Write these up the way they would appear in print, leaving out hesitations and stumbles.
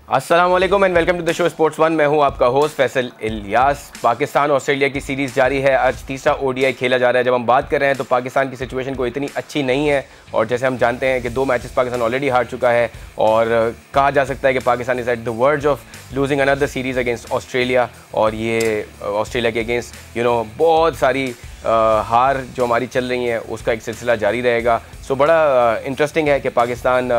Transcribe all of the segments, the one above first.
अस्सलाम वालेकुम and welcome to the show sports one. मैं हूं आपका होस्ट फैसल इलियास। पाकिस्तान ऑस्ट्रेलिया की सीरीज़ जारी है। आज तीसरा ओडीआई खेला जा रहा है। जब हम बात कर रहे हैं तो पाकिस्तान की सिचुएशन को इतनी अच्छी नहीं है और जैसे हम जानते हैं कि 2 मैचेस पाकिस्तान ऑलरेडी हार चुका है और कहा जा सकता है कि Pakistan is at the verge of losing another series against Australia. और ये ऑस्ट्रेलिया के अगेंस्ट बहुत सारी हार जो हमारी चल रही हैं उसका एक सिलसिला जारी रहेगा। सो बड़ा इंटरेस्टिंग है कि पाकिस्तान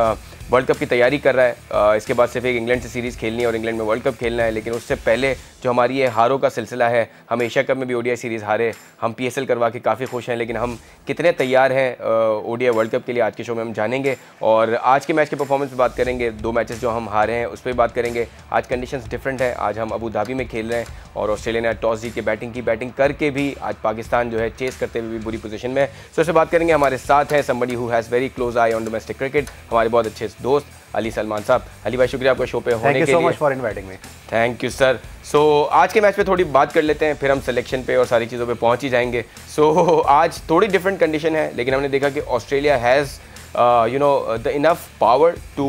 वर्ल्ड कप की तैयारी कर रहा है। इसके बाद सिर्फ एक इंग्लैंड से सीरीज़ खेलनी है और इंग्लैंड में वर्ल्ड कप खेलना है। लेकिन उससे पहले जो हमारी ये हारों का सिलसिला है, हम एशिया कप में भी ओडीआई सीरीज़ हारे, हम पीएसएल करवा के काफ़ी खुश हैं, लेकिन हम कितने तैयार हैं ओडीआई वर्ल्ड कप के लिए आज के शो में हम जानेंगे। और आज के मैच के परफॉर्मेंस पर बात करेंगे, 2 मैचेस जो हम हारे हैं उस पर बात करेंगे। आज कंडीशंस डिफरेंट है, आज हम अबू धाबी में खेल रहे हैं और ऑस्ट्रेलिया ने टॉस जीत के बैटिंग करके भी आज पाकिस्तान जो है चेस करते हुए भी बुरी पोजीशन में है। सो इससे बात करेंगे। हमारे साथ हैं somebody who has very close I on domestic cricket, हमारे बहुत अच्छे दोस्त अली सलमान साहब। अली भाई शुक्रिया आपका शो पे होने के लिए। Thank you so much for inviting me. Thank you sir. So आज के मैच पे थोड़ी बात कर लेते हैं, फिर हम सिलेक्शन पे और सारी चीज़ों पे पहुंच ही जाएंगे। सो आज थोड़ी डिफरेंट कंडीशन है, लेकिन हमने देखा कि Australia has the enough power to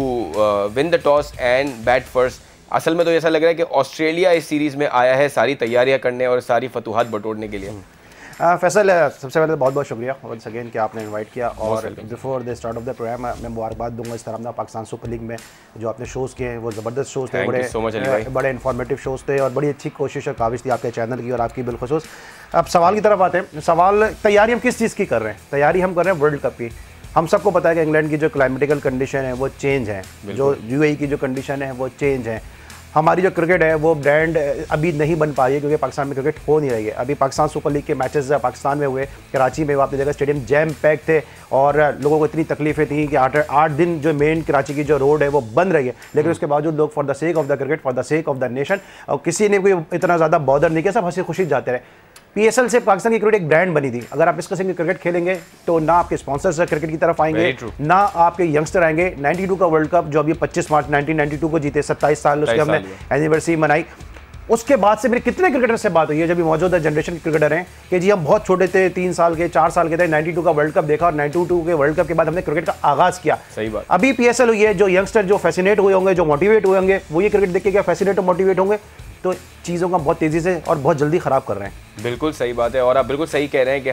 win the toss and bat first. असल में तो ऐसा लग रहा है कि ऑस्ट्रेलिया इस सीरीज़ में आया है सारी तैयारियां करने और सारी फतूहात बटोरने के लिए। फैसल, सबसे पहले बहुत बहुत शुक्रिया वंस अगेन कि आपने इनवाइट किया। और before the start of the programme मैं मुबारकबाद दूंगा इस तरह पाकिस्तान सुपर लीग में जो आपने शोज़ किए हैं वो ज़बरदस्त शोज़ थे, बड़े इन्फॉर्मेटिव शोज़ थे और बड़ी अच्छी कोशिश और काविश थी आपके चैनल की और आपकी बिलखुसूस। अब सवाल की तरफ आते हैं। सवाल, तैयारी हम किस चीज़ की कर रहे हैं? तैयारी हम कर रहे हैं वर्ल्ड कप की। हम सबको पता है कि इंग्लैंड की जो क्लाइमेटिकल कंडीशन है वो चेंज है, जो यूएई की जो कंडीशन है वो चेंज है। हमारी जो क्रिकेट है वो ब्रांड अभी नहीं बन पा रही है क्योंकि पाकिस्तान में क्रिकेट हो नहीं रही है। अभी पाकिस्तान सुपर लीग के मैचेस पाकिस्तान में हुए, कराची में आपने देखा स्टेडियम जैम पैक थे और लोगों को इतनी तकलीफें थी कि 8 दिन जो मेन कराची की जो रोड है वो बंद रही है, लेकिन उसके बावजूद लोग for the sake of the cricket, for the sake of the nation, और किसी ने कोई इतना ज़्यादा बॉदर नहीं किया, सब हंसी खुशी जाते रहे। पीएसएल से पाकिस्तान की क्रिकेट एक ब्रांड बनी थी। अगर आप इस किस्म की क्रिकेट खेलेंगे तो ना आपके स्पॉन्सर्स क्रिकेट की तरफ आएंगे, ना आपके यंगस्टर आएंगे। 92 का वर्ल्ड कप जो अभी 25 मार्च 1992 को जीते, 27 साल उसके हमने एनिवर्सरी मनाई। उसके बाद से मेरे कितने क्रिकेटर से बात हुई है जब भी मौजूदा जनरेशन के क्रिकेटर हैं कि जी हम बहुत छोटे थे, 3 साल के 4 साल के थे, 92 का वर्ल्ड कप देखा और 92 के वर्ल्ड कप के बाद हमने क्रिकेट का आगाज किया। सही बात। अभी पीएसएल हुई है, जो यंगस्टर जो फैसिनेट हुए होंगे, जो मोटिवेट हुए होंगे, वो ये क्रिकेट देख के क्या फैसिनेट और मोटिवेट होंगे, तो चीज़ों का बहुत तेज़ी से और बहुत जल्दी ख़राब कर रहे हैं। बिल्कुल सही बात है और आप बिल्कुल सही कह रहे हैं कि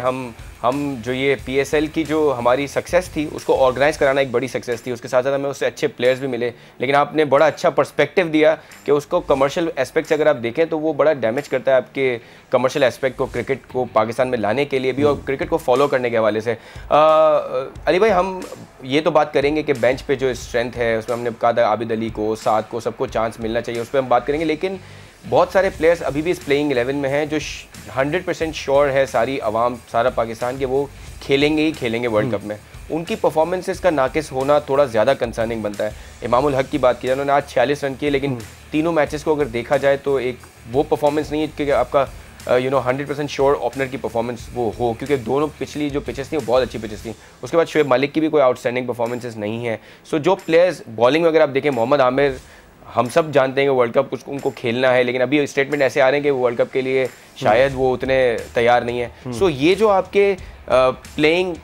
हम जो ये पीएसएल की जो हमारी सक्सेस थी उसको ऑर्गेनाइज कराना एक बड़ी सक्सेस थी। उसके साथ साथ हमें उससे अच्छे प्लेयर्स भी मिले, लेकिन आपने बड़ा अच्छा पर्सपेक्टिव दिया कि उसको कमर्शियल एस्पेक्ट से अगर आप देखें तो वो बड़ा डैमेज करता है आपके कमर्शियल एस्पेक्ट को, क्रिकेट को पाकिस्तान में लाने के लिए भी और क्रिकेट को फॉलो करने के हवाले से। अली भाई, हम ये तो बात करेंगे कि बेंच पे जो स्ट्रेंथ है उसमें हमने कहा था आबिद अली को, साद को, सबको चांस मिलना चाहिए, उस पर हम बात करेंगे। लेकिन बहुत सारे प्लेयर्स अभी भी इस प्लेइंग 11 में हैं जो 100% श्योर है सारी आवाम, सारा पाकिस्तान के वो खेलेंगे ही खेलेंगे वर्ल्ड कप में। उनकी परफॉर्मेंसेस का नाकिस होना थोड़ा ज़्यादा कंसर्निंग बनता है। इमामुल हक की बात की, उन्होंने आज 46 रन किए, लेकिन तीनों मैचेस को अगर देखा जाए तो एक वो परफॉर्मेंस नहीं है कि आपका 100% श्योर ओपनर की परफॉर्मेंस वो हो, क्योंकि दोनों पिछली जो पिचेस थी वो बहुत अच्छी पिचेस थी। उसके बाद शोएब मालिक की भी कोई आउटस्टैंडिंग परफॉर्मेंसेस नहीं है। सो जो प्लेयर्स बॉलिंग में अगर आप देखें, मोहम्मद आमिर, हम सब जानते हैं कि वर्ल्ड कप उनको खेलना है, लेकिन अभी स्टेटमेंट ऐसे आ रहे हैं कि वर्ल्ड कप के लिए शायद वो उतने तैयार नहीं है। सो ये जो आपके प्लेइंग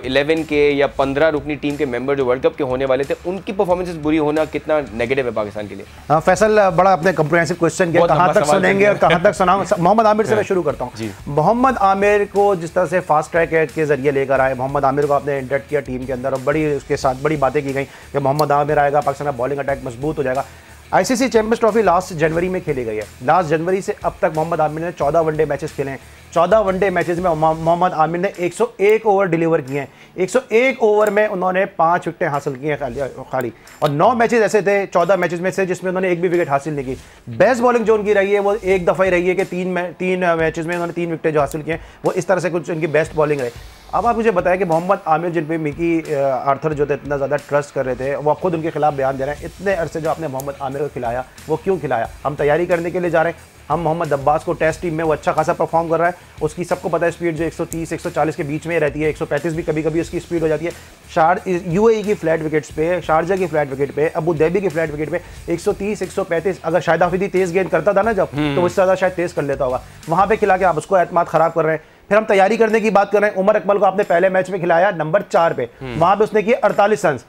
11 के या 15 रुकनी टीम के मेंबर जो वर्ल्ड कप के होने वाले थे, उनकी परफॉर्मेंसेस बुरी होना कितना नेगेटिव है पाकिस्तान के लिए? हाँ फैसल, बड़ा अपने कंप्रिहेंसिव क्वेश्चन किया, कहाँ तक सुनेंगे और कहाँ तक सुनाऊंगा। मोहम्मद आमिर से मैं शुरू करता हूँ। मोहम्मद आमिर को जिस तरह से फास्ट ट्रैक के जरिए लेकर आए, मोहम्मद आमिर को आपने इंडक्ट किया टीम के अंदर और बड़ी उसके साथ बड़ी बातें की गई कि मोहम्मद आमिर आएगा, पाकिस्तान का बॉलिंग अटैक मजबूत हो जाएगा। आईसीसी चैंपियंस ट्रॉफी लास्ट जनवरी में खेली गई है। लास्ट जनवरी से अब तक मोहम्मद आमिर ने 14 वनडे मैचेस खेले हैं। 14 वनडे मैचेस में मोहम्मद आमिर ने 101 ओवर डिलीवर किए हैं। 101 ओवर में उन्होंने 5 विकेटें हासिल की हैं खाली, और 9 मैचेस ऐसे थे 14 मैचेस में से जिसमें उन्होंने एक भी विकेट हासिल नहीं की। बेस्ट बॉलिंग जो उनकी रही है वो एक दफ़ा ही रही है कि 3 मैचेस में उन्होंने 3 विकेटें जो हासिल किए हैं, वो इस तरह से कुछ उनकी बेस्ट बॉलिंग रही। अब आप मुझे बताएं कि मोहम्मद आमिर जिन पे मिकी आर्थर जो थे इतना ज़्यादा ट्रस्ट कर रहे थे, वो आप खुद उनके खिलाफ बयान दे रहे हैं। इतने अरसे जो आपने मोहम्मद आमिर को खिलाया वो क्यों खिलाया? हम तैयारी करने के लिए जा रहे हैं। हम मोहम्मद अब्बास को टेस्ट टीम में वो अच्छा खासा परफॉर्म कर रहा है, उसकी सबको पता है स्पीड जो 130-140 के बीच में रहती है, 135 भी कभी कभी उसकी स्पीड हो जाती है। यूएई की फ्लैट विकेट्स पे, शारजा की फ्लैट विकेट पे, अबू धाबी की फ्लैट विकेट पे 130-135, अगर शाहिद आफरीदी तेज़ गेंद करता था ना जब, तो उससे ज़्यादा शायद तेज़ कर लेता होगा। वहाँ पे खिला के आप उसको एतमाद ख़राब कर रहे हैं। फिर हम तैयारी करने की बात कर रहे हैं। उमर अकमल को आपने पहले मैच में खिलाया नंबर 4 पे, वहाँ पे उसने किए 48 रन।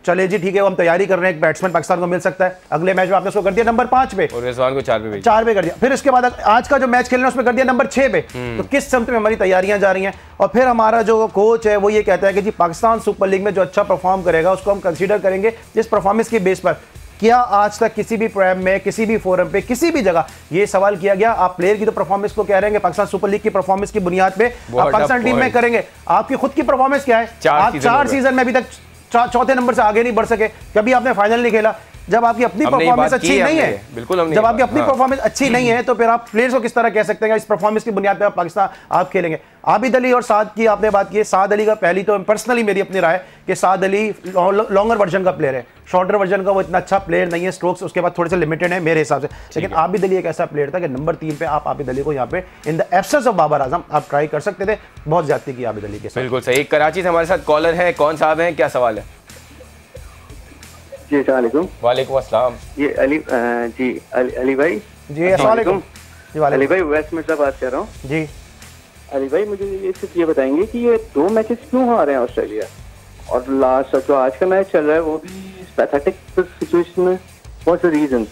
चले जी ठीक है, हम तैयारी कर रहे हैं, एक बैट्समैन पाकिस्तान को मिल सकता है, अगले मैच में आपने उसको कर दिया नंबर 5 पे और रिजवान को 4 पे कर दिया, फिर उसके बाद आज का जो मैच खेलना है उसमें कर दिया नंबर 6 पे। तो किस समत में हमारी तैयारियां जा रही हैं। और फिर हमारा जो कोच है वो ये कहता है कि जी पाकिस्तान सुपर लीग में जो अच्छा परफॉर्म करेगा उसको हम कंसीडर करेंगे इस परफॉर्मेंस की बेस पर। क्या आज तक किसी भी प्रोग्राम में, किसी भी फोरम पे, किसी भी जगह ये सवाल किया गया आप प्लेयर की तो परफॉर्मेंस को कह रहे हैं पाकिस्तान सुपर लीग की परफॉर्मेंस की बुनियाद पे आप पाकिस्तान टीम में करेंगे, आपकी खुद की परफॉर्मेंस क्या है? आप 4 सीजन में अभी तक चौथे नंबर से आगे नहीं बढ़ सके, कभी आपने फाइनल नहीं खेला। जब आपकी अपनी परफॉर्मेंस अच्छी नहीं है, बिल्कुल जब आपकी अपनी परफॉर्मेंस अच्छी नहीं है तो फिर आप प्लेयर्स को किस तरह कह सकते हैं इस परफॉर्मेंस की बुनियाद पे आप पाकिस्तान आप खेलेंगे। आबिद अली और साद की आपने बात की, साद अली का पहली तो पर्सनली मेरी अपनी राय कि साद अली लॉन्गर वर्जन का प्लेयर है, शॉर्टर वर्जन का वो इतना अच्छा प्लेयर नहीं है, स्ट्रोक्स उसके बाद थोड़े से लिमिटेड है मेरे हिसाब से। लेकिन आबिद अली एक ऐसा प्लेयर था कि नंबर 3 पे आप आबिद अली को यहाँ पे in the absence of Babar Azam आप ट्राई कर सकते थे, बहुत ज्यादती की आबिद अली के साथ। बिल्कुल सही। कराची से हमारे साथ कॉलर है, कौन साहब हैं, क्या सवाल है? जी अस्सलाम वालेकुम। वालेकुम अस्सलाम। ये अली जी अली भाई जी अस्सलाम वालेकुम। अली भाई वैस्ट मिर्जा बात कर रहा हूँ जी। अली भाई मुझे ये सिर्फ ये बताएंगे कि ये 2 मैचेस क्यों हारे हैं ऑस्ट्रेलिया, और लास्ट जो आज का मैच चल रहा है वो भी पैथेटिक सिचुएशन में, व्हाट्स द रीजन?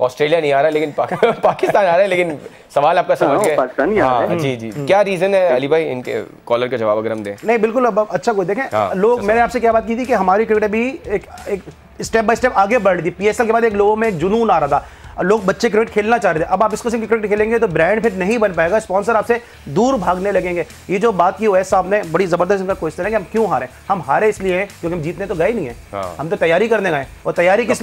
ऑस्ट्रेलिया नहीं आ रहा लेकिन पाकिस्तान आ रहा है, लेकिन सवाल आपका समझ गए। पाकिस्तान ही आ रहा है। जी जी, क्या रीजन है अली भाई? इनके कॉलर का जवाब अगर हम दें। नहीं बिल्कुल, अब अच्छा कोई देखें लोग, मैंने आपसे क्या बात की थी कि हमारी क्रिकेट अभी एक स्टेप बाय स्टेप आगे बढ़ रही थी। पीएसएल के बाद एक लोगों में एक जुनून आ रहा था, लोग बच्चे क्रिकेट खेलना चाह रहे थे। अब आप इसको सिर्फ क्रिकेट खेलेंगे तो ब्रांड फिर नहीं बन पाएगा, स्पॉन्सर आपसे दूर भागने लगेंगे। ये जो बात की ओवैस साहब ने, बड़ी जबरदस्त इनका क्वेश्चन है कि हम क्यों हारे। हम हारे इसलिए हैं क्योंकि हम जीतने तो गए नहीं है, हम तो तैयारी करने गए। और तैयारी किस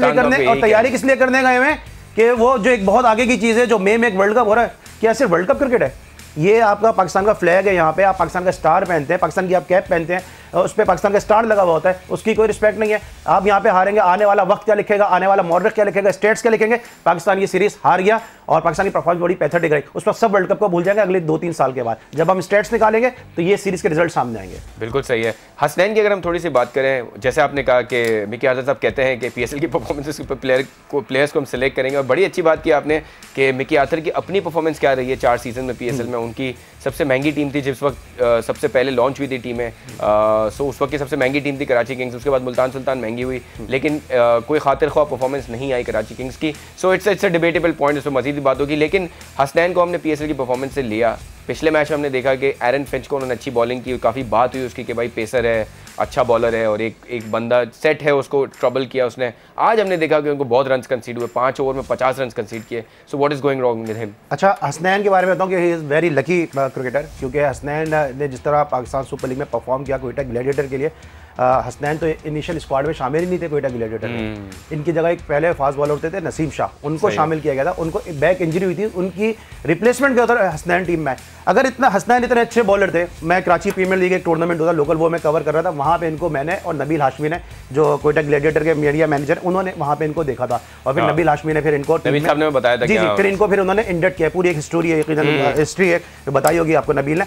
लिए करने गए हैं कि वो जो एक बहुत आगे की चीज़ है जो में एक वर्ल्ड कप हो रहा है, क्या सिर्फ वर्ल्ड कप क्रिकेट है? ये आपका पाकिस्तान का फ्लैग है, यहाँ पे आप पाकिस्तान का स्टार पहनते हैं, पाकिस्तान की आप कैप पहनते हैं, उस पर पाकिस्तान का स्टार लगा हुआ होता है, उसकी कोई रिस्पेक्ट नहीं है। आप यहाँ पे हारेंगे, आने वाला वक्त क्या लिखेगा, आने वाला मॉडरेट क्या लिखेगा, स्टेट्स क्या लिखेंगे? पाकिस्तान ये सीरीज हार गया और पाकिस्तान की परफॉर्मेंस बड़ी पैथेटिक रही, उस पर सब वर्ल्ड कप को भूल जाएंगे अगले 2-3 साल के बाद। जब हम स्टेट्स निकालेंगे तो ये सीरीज के रिजल्ट सामने आएंगे। बिल्कुल सही है। हसनैन की अगर हम थोड़ी सी बात करें, जैसे आपने कहा कि मिकी आज़ाद साहब कहते हैं कि पीएसएल की परफॉर्मेंस प्लेयर्स को हम सिलेक्ट करेंगे, और बड़ी अच्छी बात की आपने कि मिकी आर्थर की अपनी परफॉर्मेंस क्या रही है 4 सीजन में पीएसएल में। उनकी सबसे महंगी टीम थी जिस वक्त सबसे पहले लॉन्च हुई थी टीमें, सो उस वक्त की सबसे महंगी टीम थी कराची किंग्स, उसके बाद मुल्तान सुल्तान महंगी हुई, लेकिन कोई खातिर ख्वाह परफॉर्मेंस नहीं आई कराची किंग्स की। So it's a debatable point, उस पर मजीद बात होगी। लेकिन हसनैन को हमने पीएसएल की परफॉर्मेंस से लिया। पिछले मैच में हमने देखा कि एरन फिंच को उन्होंने अच्छी बॉलिंग की, काफ़ी बात हुई उसकी कि भाई पेसर है, अच्छा बॉलर है और एक बंदा सेट है, उसको ट्रबल किया उसने। आज हमने देखा कि उनको बहुत रन्स कंसीड हुए, 5 ओवर में 50 रन कंसीड किए। So what is going wrong with him? अच्छा, हसनैन के बारे में बताऊं कि he is very lucky cricketer, क्योंकि हसनैन ने जिस तरह पाकिस्तान सुपर लीग में परफॉर्म किया कोयटा ग्लैडिएटर के लिए, हसनैन तो इनिशियल स्क्वाड में शामिल ही नहीं थे कोयटा ग्लैडिएटर में। इनकी जगह एक पहले फास्ट बॉलर होते थे नसीम शाह, उनको शामिल किया गया था। उनको बैक इंजरी हुई थी, उनकी रिप्लेसमेंट किया था हसनैन टीम में। अगर हसनैन इतने अच्छे बॉलर थे, मैं कराची प्रीमियर लीग एक टूर्नामेंट होता लोकल, वो मैं कवर कर रहा था, वहाँ पे इनको मैंने और नबील हाशमी ने, जो कोयटा ग्लैडिएटर के मीडिया मैनेजर, उन्होंने वहाँ पे इनको देखा था। और फिर नबील हाशमी ने फिर इनको बताया था, जी जी, फिर इनको फिर उन्होंने इंडक्ट किया। पूरी एक हिस्ट्री है, हिस्ट्री है, बताई होगी आपको नबील ने।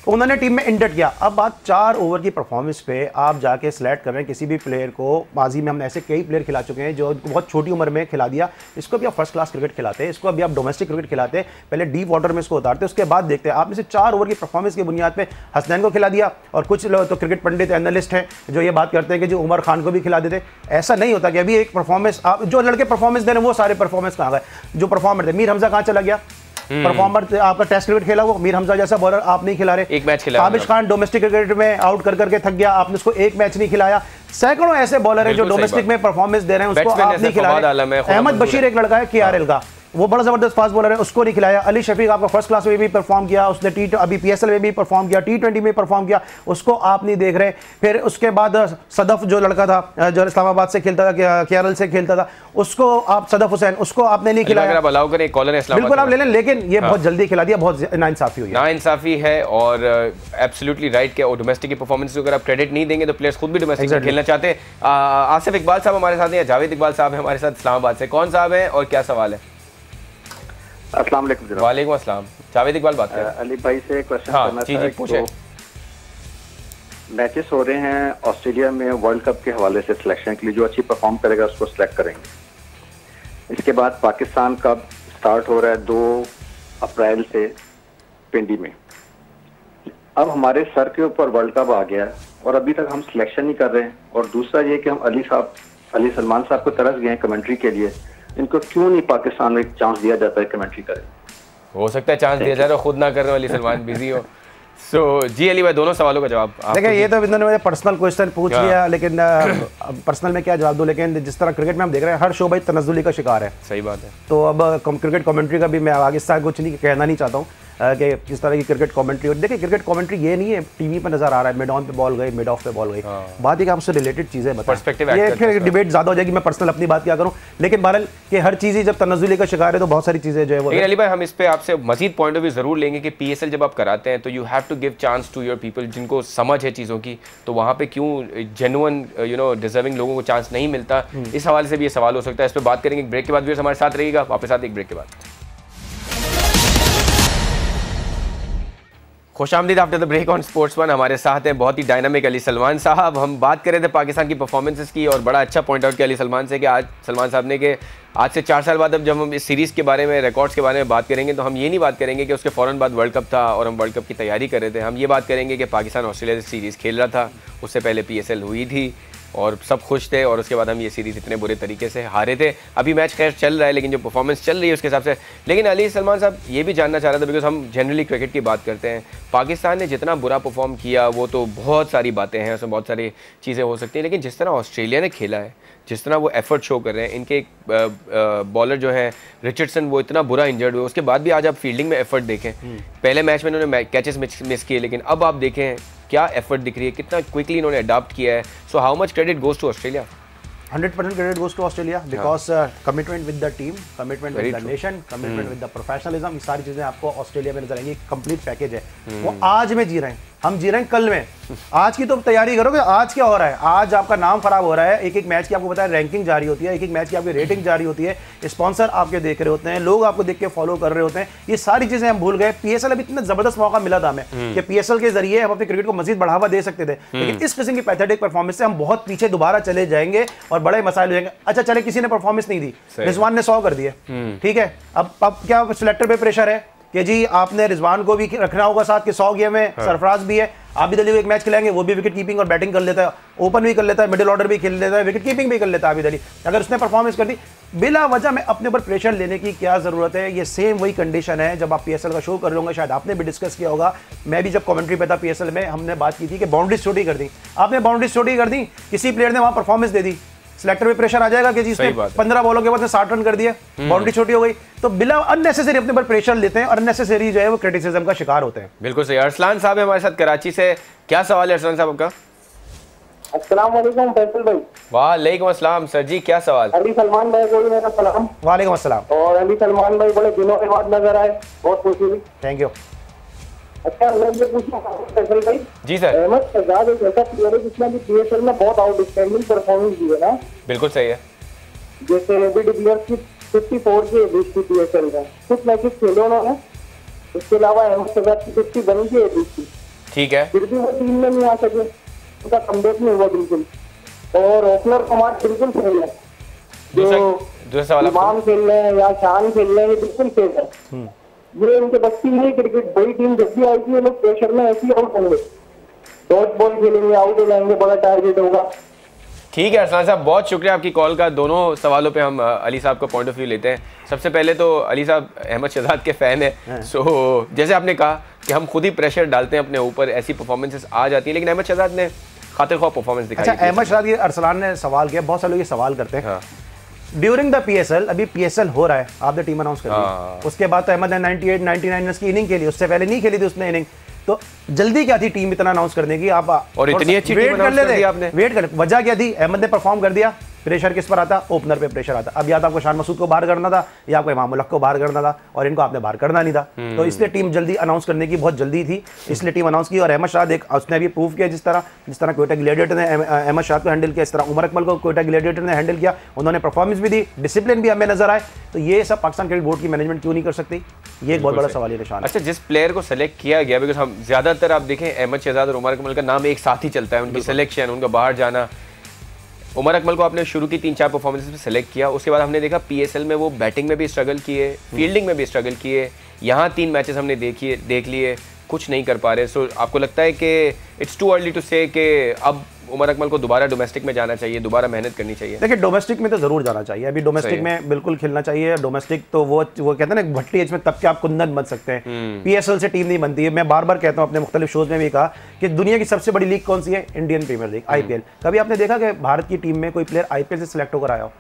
उन्होंने टीम में इंडक्ट किया। अब बात 4 ओवर की परफॉर्मेंस पे आप जाके सिलेक्ट कर रहे हैं किसी भी प्लेयर को। माजी में हमने ऐसे कई प्लेयर खिला चुके हैं जो बहुत छोटी उम्र में खिला दिया। इसको भी आप फर्स्ट क्लास क्रिकेट खिलाते हैं, इसको अभी आप डोमेस्टिक क्रिकेट खिलाते हैं, पहले डीप वाटर में इसको उतारते हैं, उसके बाद देखते हैं। आपने से 4 ओवर की परफॉर्मेंस की बुनियाद पे हसनैन को खिला दिया, और कुछ लोग तो क्रिकेट पंडित एनालिस्ट हैं जो ये बात करते हैं कि जो उमर खान को भी खिला देते। ऐसा नहीं होता कि अभी एक परफॉर्मेंस, आप जो लड़के परफॉर्मेंस दे रहे हैं वो सारे परफॉर्मेंस कहाँ गए? जो परफॉर्मर थे, मीर हमजा कहाँ चला गया? परफॉर्मर आपका टेस्ट क्रिकेट खेला, वो मीर हमजा जैसा बॉलर आप नहीं खिला रहे। एक मैच खिला। काबिश खान डोमेस्टिक क्रिकेट में आउट कर करके थक गया, आपने उसको एक मैच नहीं खिलाया। सैकड़ों ऐसे बॉलर हैं जो डोमेस्टिक में परफॉर्मेंस दे रहे हैं, उसको आप नहीं खिला रहे। अहमद बशीर एक लड़का है केआरएल का, वो बड़ा जबरदस्त फास्ट बॉलर है, उसको नहीं खिलाया। अली शफीक आपका फर्स्ट क्लास में भी परफॉर्म किया, उसने अभी पीएसएल में भी परफॉर्म किया, T20 में परफॉर्म किया, उसको आप नहीं देख रहे। फिर उसके बाद सदफ जो लड़का था जो इस्लामाबाद से खेलता था, केरल से खेलता था, उसको आप, सदफ हुसैन, उसको आपने नहीं खिलाया। बिल्कुल आप ले लें, लेकिन ये बहुत जल्दी खिला दिया, बहुत नाइंसाफी हुई, नाइंसाफी है। और एब्सोल्युटली राइट के डोमेस्टिक की परफॉर्मेंस को अगर आप क्रेडिट नहीं देंगे तो प्लेयर्स खुद भी डोमेस्टिक में खेलना चाहते हैं। आसिफ इकबाल साहब हमारे साथ हैं, जावेद इकबाल साहब हैं हमारे साथ इस्लामाबाद से। कौन साहब है और क्या सवाल है? अस्सलाम वालेकुम। वालेकुम अस्सलाम, जावेद इकबाल बात कर रहे हैं। अली भाई से क्वेश्चन करना था। पूछे। मैचेस हो रहे हैं ऑस्ट्रेलिया में वर्ल्ड कप के हवाले से सिलेक्शन के लिए, जो अच्छी परफॉर्म करेगा उसको सिलेक्ट करेंगे। इसके बाद पाकिस्तान कप स्टार्ट हो रहा है 2 अप्रैल से पिंडी में। अब हमारे सर के ऊपर वर्ल्ड कप आ गया, और अभी तक हम सिलेक्शन नहीं कर रहे हैं। और दूसरा ये कि हम अली सलमान साहब को तरस गए हैं कमेंट्री के लिए, इनको क्यों नहीं पाकिस्तान में एक चांस दिया जाता है कमेंट्री करें? हो सकता है चांस दिया जाए तो खुद ना करने वाली सलमान बिजी हो। सो जी अली भाई, दोनों सवालों का जवाब देखिए, ये तो इन्होंने मुझे पर्सनल क्वेश्चन पूछ लिया, लेकिन पर्सनल में क्या जवाब दूं। लेकिन जिस तरह क्रिकेट में हम देख रहे हैं, हर शो भाई तनज़्ज़ुली का शिकार है। सही बात है। तो अब क्रिकेट कमेंट्री का भी मैं आगे से कुछ नहीं कहना नहीं चाहता हूँ कि किस तरह की क्रिकेट कमेंट्री। और देखिए, क्रिकेट कमेंट्री ये नहीं है टीवी पर नजर आ रहा है मिड ऑन पे बॉल गई, मिड ऑफ पे बॉल गई। बात है कि आपसे रिलेटेड चीजें बताएं, ये फिर डिबेट ज्यादा हो जाएगी। मैं पर्सनल अपनी बात क्या करूं, लेकिन बहरहाल कि हर चीज ही जब तनज़्ज़ुली का शिकार है तो बहुत सारी चीजें जो है वो। अली भाई, हम इस पे आपसे मजीद पॉइंट ऑफ व्यू जरूर लेंगे कि पीएसएल जब आप कराते हैं तो you have to give chance to your people, जिनको समझ है चीज़ों की, तो वहाँ पे क्यों जेन्युइन डिजर्विंग लोगों को चांस नहीं मिलता। इस हवाले से भी ये सवाल हो सकता है, इस पर बात करेंगे ब्रेक के बाद। व्यूअर्स हमारे साथ रहिएगा, वापस आते एक ब्रेक के बाद। खुशामदीद after the break on Sports One. हमारे साथ हैं बहुत ही डायनामिक अली सलमान साहब। हम बात कर रहे थे पाकिस्तान की परफॉर्मेंसेस की, और बड़ा अच्छा पॉइंट आउट किया अली सलमान से कि आज सलमान साहब ने कि आज से 4 साल बाद अब जब हम इस सीरीज़ के बारे में, रिकॉर्ड्स के बारे में बात करेंगे, तो हम ये नहीं बात करेंगे कि उसके फ़ौरन बाद वर्ल्ड कप था और हम वर्ल्ड कप की तैयारी कर रहे थे। हम ये बात करेंगे कि पाकिस्तान ऑस्ट्रेलिया से सीरीज़ खेल रहा था, उससे पहले पीएसएल हुई थी और सब खुश थे, और उसके बाद हम ये सीरीज़ इतने बुरे तरीके से हारे थे। अभी मैच खैर चल रहा है, लेकिन जो परफॉर्मेंस चल रही है उसके हिसाब से। लेकिन अली सलमान साहब, ये भी जानना चाह रहा था, बिकॉज हम जनरली क्रिकेट की बात करते हैं, पाकिस्तान ने जितना बुरा परफॉर्म किया वो तो बहुत सारी बातें हैं, उसमें बहुत सारी चीज़ें हो सकती हैं, लेकिन जिस तरह ऑस्ट्रेलिया ने खेला है, जिस तरह वो एफर्ट शो कर रहे हैं, इनके बॉलर जो है रिचर्डसन, वो इतना बुरा इंजर्ड हुआ, उसके बाद भी आज आप फील्डिंग में एफर्ट देखें। पहले मैच में इन्होंने कैचेस मिस किए, लेकिन अब आप देखें क्या एफर्ट दिख रही है, कितना क्विकली इन्होंने अडॉप्ट किया है। So how much credit goes to Australia? 100% credit goes to Australia because commitment with the team, commitment with the nation, commitment with the professionalism, ये सारी चीजें आपको ऑस्ट्रेलिया में नजर आएंगी। कंप्लीट पैकेज है। वो आज में जी रहे हैं, हम जी रहे हैं कल में। आज की तो तैयारी करोगे, आज क्या हो रहा है, आज आपका नाम खराब हो रहा है। एक एक मैच की आपको पता है रैंकिंग जारी होती है, एक एक मैच की आपकी रेटिंग जारी होती है, स्पॉन्सर आपके देख रहे होते हैं, लोग आपको देख के फॉलो कर रहे होते हैं। ये सारी चीजें हम भूल गए। पीएसएल अभी इतना जबरदस्त मौका मिला था हमें कि पीएसएल के जरिए हम अपने क्रिकेट को मजीद बढ़ावा दे सकते थे, लेकिन इस किस्म की पैथेटिक परफॉर्मेंस से हम बहुत पीछे दोबारा चले जाएंगे और बड़े मसाइल हो जाएंगे। अच्छा चले, किसी ने परफॉर्मेंस नहीं दी, रिजवान ने 100 कर दिए, ठीक है। अब क्या सिलेक्टर पे प्रेशर है कि जी आपने रिजवान को भी रखना होगा साथ के 100 गेम में, सरफराज भी है, आबिद अली को एक मैच खिलाएंगे, वो भी विकेट कीपिंग और बैटिंग कर लेता है, ओपन भी कर लेता है, मिडिल ऑर्डर भी खेल लेता है, विकेट कीपिंग भी कर लेता है आबिद अली। अगर उसने परफॉर्मेंस कर दी, बिला वजह में अपने ऊपर प्रेशर लेने की क्या जरूरत है? ये सेम वही कंडीशन है जब आप पीएसएल का शो कर रहे होंगे, शायद आपने भी डिस्कस किया होगा, मैं भी जब कमेंट्री पे था पीएसएल में, हमने बात की थी कि बाउंड्रीज छोटी कर दी। आपने बाउंड्रीज छोटी कर दी, किसी प्लेयर ने वहां परफॉर्मेंस दे दी, सिलेक्टर पे प्रेशर आ जाएगा कि जी इसने 15 बॉलों के बाद 60 रन कर दिए, बाउंड्री छोटी हो गई। तो बिना अननेसेसरी अपने पर प्रेशर लेते हैं और अननेसेसरी जो है वो क्रिटिसिज्म का शिकार होते हैं। बिल्कुल सही। अरसलान साहब है हमारे साथ कराची से। क्या सवाल है अरसलान साहब आपका? अस्सलाम वालेकुम फैसल भाई। वालेकुम अस्सलाम सर जी, क्या सवाल? अली सलमान भाई को मेरा सलाम। वालेकुम अस्सलाम। और अली सलमान भाई बड़े दिनों के बाद नजर आए, बहुत खुशी हुई। Thank you. अच्छा, मैं ये पूछना फैसल भाई जी सर। अहमद शहजाद एक ऐसा प्लेयर है जिसने भी पीएसएल में बहुत आउटस्टैंडिंग परफॉर्मेंस दी है ना। बिल्कुल सही है। जैसे एबी डिविलियर्स की 54 की एवरेज थी पीएसएल में, कुछ मैचेस खेले उन्होंने, उसके अलावा अहमद शहजाद की 51 की एवरेज थी, ठीक है, फिर भी वो टीम में नहीं आ सके, उनका कमबैक नहीं हुआ बिल्कुल। और ओपनर कमांड बिल्कुल फेल है, दूसरा सवाल इमाम खेल रहे हैं या शान खेल रहे हैं, बिल्कुल फेल है। ये इनके बच्ची नहीं क्रिकेट, बड़ी टीम जब भी आएगी ये लोग प्रेशर में ऐसे ही आउट होंगे, डॉट बॉल खेलेंगे, आउट हो जाएंगे, बड़ा टारगेट होगा। ठीक है अरसलान साहब, बहुत शुक्रिया आपकी कॉल का। दोनों सवालों पे हम अली साहब का पॉइंट ऑफ व्यू लेते हैं। सबसे पहले तो अली साहब अहमद शहजाद के फ़ैन है, सो जैसे आपने कहा कि हम खुद ही प्रेशर डालते हैं अपने ऊपर, ऐसी परफॉर्मेंसेस आ जाती है, लेकिन अहमद शहजाद ने खातिर ख्वाह परफॉर्मेंस दिखाई। अच्छा, अहमद शहजाद, ये अरसलान ने सवाल किया, बहुत सारे लोग ये सवाल करते हैं। ड्यूरिंग द पीएसएल, अभी पीएसएल हो रहा है, आपने टीम अनाउंस कर दी, उसके बाद तो अहमद ने 98-99 रन की इनिंग खेली, उससे पहले नहीं खेली थी उसने इनिंग, तो जल्दी क्या थी टीम इतना अनाउंस करने की? आप और इतनी अच्छी वेट कर लेते आपने, वेट कर, वजह क्या थी? अहमद ने परफॉर्म कर दिया, प्रेशर किस पर आता? ओपनर पे प्रेशर आता। अब या तो आपको शान मसूद को बाहर करना था या आपको इमाम उल हक को बाहर करना था, और इनको आपने बाहर करना नहीं था, तो इसलिए टीम जल्दी अनाउंस करने की बहुत जल्दी थी, इसलिए टीम अनाउंस की। और अहमद शहजाद एक उसने भी प्रूव किया, जिस तरह क्वेटा ग्लैडिएटर ने अहमद शहजाद को हैंडल किया, इस तरह उमर अकमल को क्वेटा ग्लैडिएटर ने हैंडल किया, उन्होंने परफॉर्मेंस भी दी, डिसिप्लिन भी हमें नजर आए। तो ये सब पाकिस्तान क्रिकेट बोर्ड की मैनेजमेंट क्यों नहीं कर सकती? ये एक बहुत बड़ा सवाल है निशान। अच्छा, जिस प्लेयर को सेलेक्ट किया गया, बिकॉज हम ज्यादातर आप देखें अहमद शहजाद और उमर अकमल का नाम एक साथ ही चलता है, उनकी सिलेक्शन, उनका बाहर जाना। उमर अकमल को आपने शुरू की 3-4 परफॉर्मेंसेस में सेलेक्ट किया, उसके बाद हमने देखा पीएसएल में वो बैटिंग में भी स्ट्रगल किए, फील्डिंग में भी स्ट्रगल किए, यहाँ 3 मैचेस हमने देख लिए, कुछ नहीं कर पा रहे। सो आपको लगता है कि इट्स टू अर्ली टू से कि अब उमर अकमल को दोबारा डोमेस्टिक में जाना चाहिए, दोबारा मेहनत करनी चाहिए? देखिए डोमेस्टिक में तो जरूर जाना चाहिए, अभी डोमेस्टिक में बिल्कुल खेलना चाहिए। डोमेस्टिक तो वो कहते हैं ना भट्टी एज में तब के आप कुंदन बन सकते हैं। पीएसएल से टीम नहीं बनती है। मैं बार बार कहता हूं अपने मुख्तलिफ शोज में भी कहा कि दुनिया की सबसे बड़ी लीग कौन सी है? Indian premier league, IPL. कभी आपने देखा कि भारत की टीम में कोई प्लेयर आईपीएल से सिलेक्ट होकर आया हो?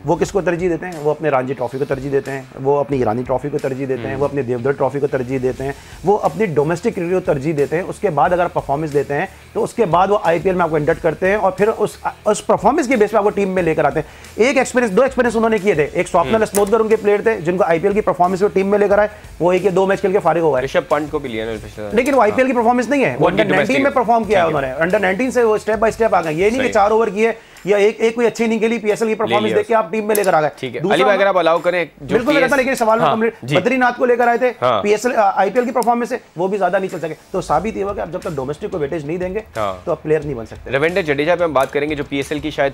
वो किसको तरजीह देते हैं? वो अपने रणजी ट्रॉफी को तरजीह देते हैं, वो अपनी ईरानी ट्रॉफी को तरजीह देते हैं, वो अपने देवधर ट्रॉफी को तरजीह देते हैं, वो अपनी डोमेस्टिक क्रिकेट को तरजीह देते हैं। उसके बाद अगर परफॉर्मेंस देते हैं तो उसके बाद वो आईपीएल में आपको इंडक्ट करते हैं और फिर उस परफॉर्मेंस के बेस पे आपको टीम में लेकर आते हैं। एक एक्सपीरियंस, दो एक्सपीरियंस उन्होंने किए थे। एक स्वप्निल स्नोदकर उनके प्लेयर थे जिनको आईपीएल की परफॉर्मेंस में टीम में लेकर आए, वो एक या दो मैच खेल के फारिग हो गए। ऋषभ पंत को भी लिया ना, लेकिन वो आईपीएल की परफॉर्मेंस नहीं है, वो अंडर 19 में परफॉर्म किया है उन्होंने। अंडर 19 से वो स्टेप बाय स्टेप आ गए। ये नहीं कि 4 ओवर किए या एक कोई अच्छी नहीं खेली, पीएसएल की परफॉर्मेंस देख के आप टीम में लेकर आ गए। ठीक है अली भाई, अगर आप अलाउ करें बिल्कुल मैं कहता, लेकिन सवाल में कंप्लीट बद्रीनाथ को लेकर आए थे पीएसएल आईपीएल की परफॉर्मेंस से, वो भी ज्यादा नहीं चल सके। तो साबित ये हुआ कि आप जब तक डोमेस्टिक को वेटेज नहीं देंगे तो आप प्लेयर नहीं बन सकते। रविंद्र जडेजा पे हम बात करेंगे जो पीएसएल की शायद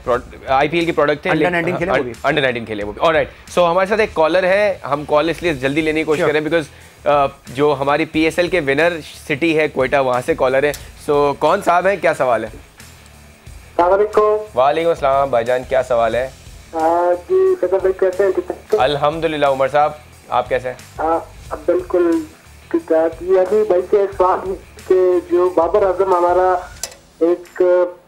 आईपीएल की प्रोडक्ट है, अंडर 19 खेले वो भी, अंडर 19 खेले वो भी। ऑलराइट, सो हमारे साथ एक कॉलर है, हम कॉल इसलिए जल्दी लेने की कोशिश कर रहे हैं बिकॉज जो हमारी पीएसएल के विनर सिटी है क्वेटा, वहां से कॉलर है। सो कौन साहब है, क्या सवाल है? वालेकुम अस्सलाम भाईजान, क्या सवाल है? जी सदर भाई कैसे हैं? अल्हम्दुलिल्लाह। उमर साहब आप कैसे हैं? बिल्कुल ठीक है। अभी भाई के सवाल के जो बाबर आजम हमारा एक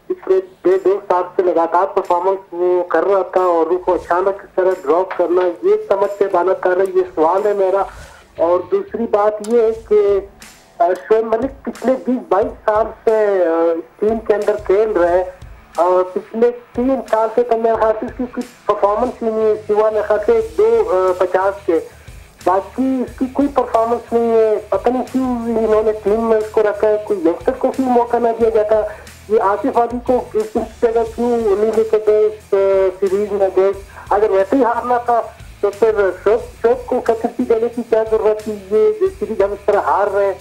पिछले 1.5 साल से लगातार परफॉर्मेंस वो कर रहा था और उसको अचानक इस तरह ड्रॉप करना, ये समझ से बाहर कर रहा है, ये सवाल है मेरा। और दूसरी बात ये है कि शोएब मलिक पिछले 20-22 साल से टीम के अंदर खेल रहे हैं और पिछले 3 साल से तो मेरे ख्याल से इसकी कुछ परफॉर्मेंस ही नहीं है, सिवाय मेरे ख्याल से 250 के, बाकी इसकी कोई परफॉर्मेंस नहीं है। पता नहीं क्यों इन्होंने टीम में उसको रखा है, कोई यंगस्टर को क्यों मौका ना दिया जाता? ये आसिफ अली को इस जगह क्यों नहीं लेके गए सीरीज में गए? अगर वैसे ही हारना था तो फिर शोएब को कैप्टनसी देने की क्या जरूरत थी? ये सीरीज हम इस तरह हार रहे हैं।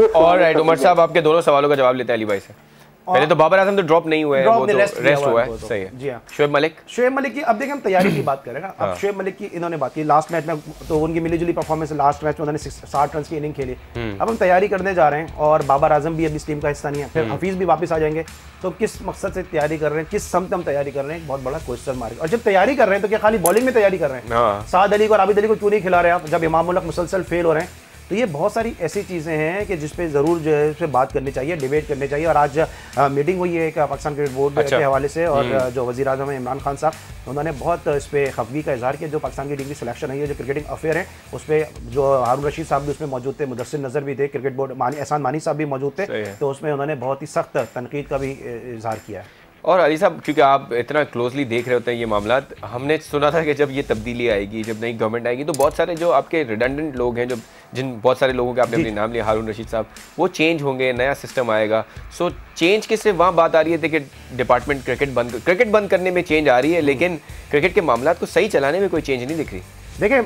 ऑलराइट उमर साहब, आपके दोनों सवालों का जवाब लेते हैं अली भाई से। पहले तो बाबर आजम तो ड्रॉप नहीं हुए हैं, वो तो रेस्ट हुआ है, सही है। जी हां, शोएब मलिक की अब देखिए हम तैयारी की बात करें ना। अब शोएब मलिक की इन्होंने बात की लास्ट मैच में, तो उनकी मिलीजुली परफॉर्मेंस लास्ट मैच में उन्होंने 60 रन की इनिंग खेली। अब हम तैयारी करने जा रहे हैं और बाबर आजम भी अब इस टीम का हिस्सा नहीं है, फिर हफीज भी वापस आ जाएंगे। तो किस मकसद से तैयारी कर रहे हैं, किस समत हम तैयारी कर रहे हैं, बहुत बड़ा क्वेश्चन मार्क। और जब तैयारी कर रहे हैं तो क्या खाली बॉलिंग में तैयारी कर रहे हैं? साद अली को और आबिद अली को क्यों नहीं खिला रहे आप जब इमाम उल हक मुसलसल फेल हो रहे हैं? तो ये बहुत सारी ऐसी चीज़ें हैं कि जिस पे ज़रूर जो है इस पे बात करनी चाहिए, डिबेट करनी चाहिए। और आज मीटिंग हुई है एक पाकिस्तान क्रिकेट बोर्ड के हवाले से और जो वज़ीर आज़म है इमरान खान साहब, उन्होंने बहुत इस पे खफगी का इजहार किया। जो पाकिस्तान की टीम की सिलेक्शन है, जो क्रिकेटिंग अफेयर है, उस पर जो हारून रशीद साहब भी उसमें मौजूद थे, मुदस्सिर नज़र भी थे, क्रिकेट बोर्ड एहसान मानी साहब भी मौजूद थे, तो उसमें उन्होंने बहुत ही सख्त तनकीद का भी इजहार किया है। और अली साहब, क्योंकि आप इतना क्लोजली देख रहे होते हैं ये मामला, हमने सुना था कि जब ये तब्दीली आएगी, जब नई गवर्नमेंट आएगी, तो बहुत सारे जो आपके रिडंडेंट लोग हैं, जो बहुत सारे लोगों के आपने अपने नाम लिया, हारून रशीद साहब, वो चेंज होंगे, नया सिस्टम आएगा। सो चेंज की सिर्फ वहाँ बात आ रही है कि डिपार्टमेंट क्रिकेट बंद करने में चेंज आ रही है, लेकिन क्रिकेट के मामला को सही चलाने में कोई चेंज नहीं दिख रही। देखिए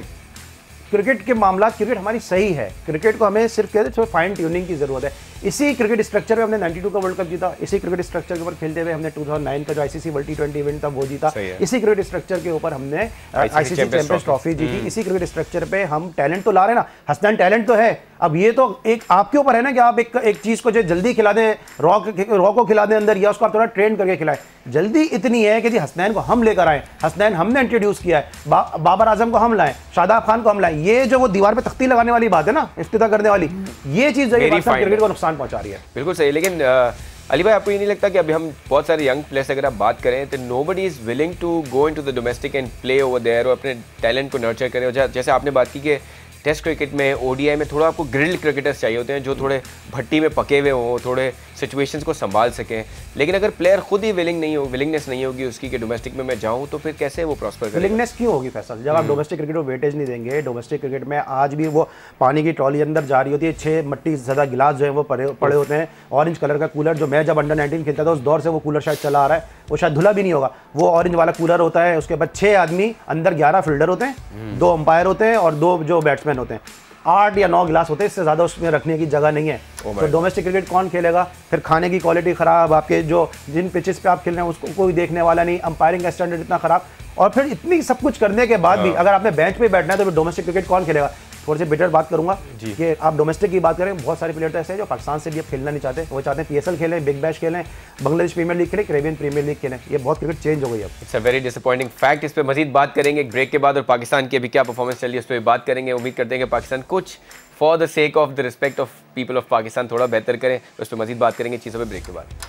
क्रिकेट के मामला, क्रिकेट हमारी सही है, क्रिकेट को हमें सिर्फ कहते हैं फाइन ट्यूनिंग की जरूरत है। इसी क्रिकेट स्ट्रक्चर में हमने 92 का वर्ल्ड कप जीता, इसी क्रिकेट स्ट्रक्चर के ऊपर खेलते हुए हमने 2009 का जो आईसीसी वर्ल्ड टी20 इवेंट था वो जीता, इसी क्रिकेट स्ट्रक्चर के ऊपर हमने आईसीसी चैंपियंस ट्रॉफी जीती। इसी क्रिकेट स्ट्रक्चर पे हम टैलेंट तो ला रहे हैं ना, हसनैन टैलेंट तो है। अब ये तो एक आपके ऊपर है ना कि आप एक चीज को जो जल्दी खिला दें, रॉ को खिला दें अंदर, या उसको आप थोड़ा ट्रेन करके खिलाएं। जल्दी इतनी है कि जी हसनैन को हम लेकर आए, हसनैन हमने इंट्रोड्यूस किया है, बाबर आजम को हम लाएं, शादाब खान को हम लाएं। ये जो वो दीवार पे तख्ती लगाने वाली बात है ना, इफ्तिताह करने वाली, ये चीज पाकिस्तान क्रिकेट को नुकसान पहुंचा रही है। बिल्कुल सही। लेकिन अली भाई, आपको ये नहीं लगता कि अभी हम बहुत सारे यंग प्लेयर्स अगर आप बात करें तो nobody is willing to go into the domestic and play over there और अपने टैलेंट को नर्चर करें? और जैसे आपने बात की कि टेस्ट क्रिकेट में, ओडीआई में थोड़ा आपको ग्रिल्ड क्रिकेटर्स चाहिए होते हैं जो थोड़े भट्टी में पके हुए हों, थोड़े सिचुएशंस को संभाल सकें। लेकिन अगर प्लेयर खुद ही विलिंगनेस नहीं होगी उसकी कि डोमेस्टिक में मैं जाऊं, तो फिर कैसे वो प्रॉस्पर करेगा? विलिंगनेस क्यों होगी फैसल? जब आप डोमेस्टिक क्रिकेट को वेटेज नहीं देंगे, डोमेस्टिक क्रिकेट में आज भी वो पानी की ट्रॉली अंदर जा रही होती है, 6 मट्टी ज़्यादा गिलास जो है वो पड़े होते हैं, ऑरेंज कलर का कूलर, जो मैं जब अंडर 19 खेलता था उस दौर से वो कूलर शायद चला आ रहा है, वो शायद धुला भी नहीं होगा, वो ऑरेंज वाला कूलर होता है। उसके बाद 6 आदमी अंदर, 11 फील्डर होते हैं, 2 अंपायर होते हैं और 2 जो बैट्समैन होते हैं, 8 या 9 गिलास होते हैं, इससे ज़्यादा उसमें रखने की जगह नहीं है। तो डोमेस्टिक क्रिकेट कौन खेलेगा? फिर खाने की क्वालिटी ख़राब, आपके जो जिन पिचेस पे आप खेल रहे हैं उसको कोई देखने वाला नहीं, अंपायरिंग का स्टैंडर्ड इतना ख़राब, और फिर इतनी सब कुछ करने के बाद भी अगर आपने बेंच पे बैठना है तो फिर डोमेस्टिक क्रिकेट कौन खेलेगा? थोड़ी सी बेटर बात करूंगा कि आप डोमेस्टिक की बात करें, बहुत सारे प्लेयर तो ऐसे हैं जो पाकिस्तान से भी अब खेलना नहीं चाहते, वो चाहते हैं PSL खेलें, बिग बैश खेलें, बांग्लादेश प्रीमियर लीग खेलें, कैरेबियन प्रीमियर लीग खेलें। ये बहुत क्रिकेट चेंज हो गई है। It's a very disappointing fact. इस पर मजीद बात करेंगे ब्रेक के बाद, और पाकिस्तान की अभी क्या परफॉर्मेंस चल रही है उस पर बात करेंगे। उम्मीद करते हैं कि पाकिस्तान कुछ for the sake of the respect of people of Pakistan थोड़ा बेहतर करें। उस पर मजीद बात करेंगे चीज़ों पर ब्रेक के बाद।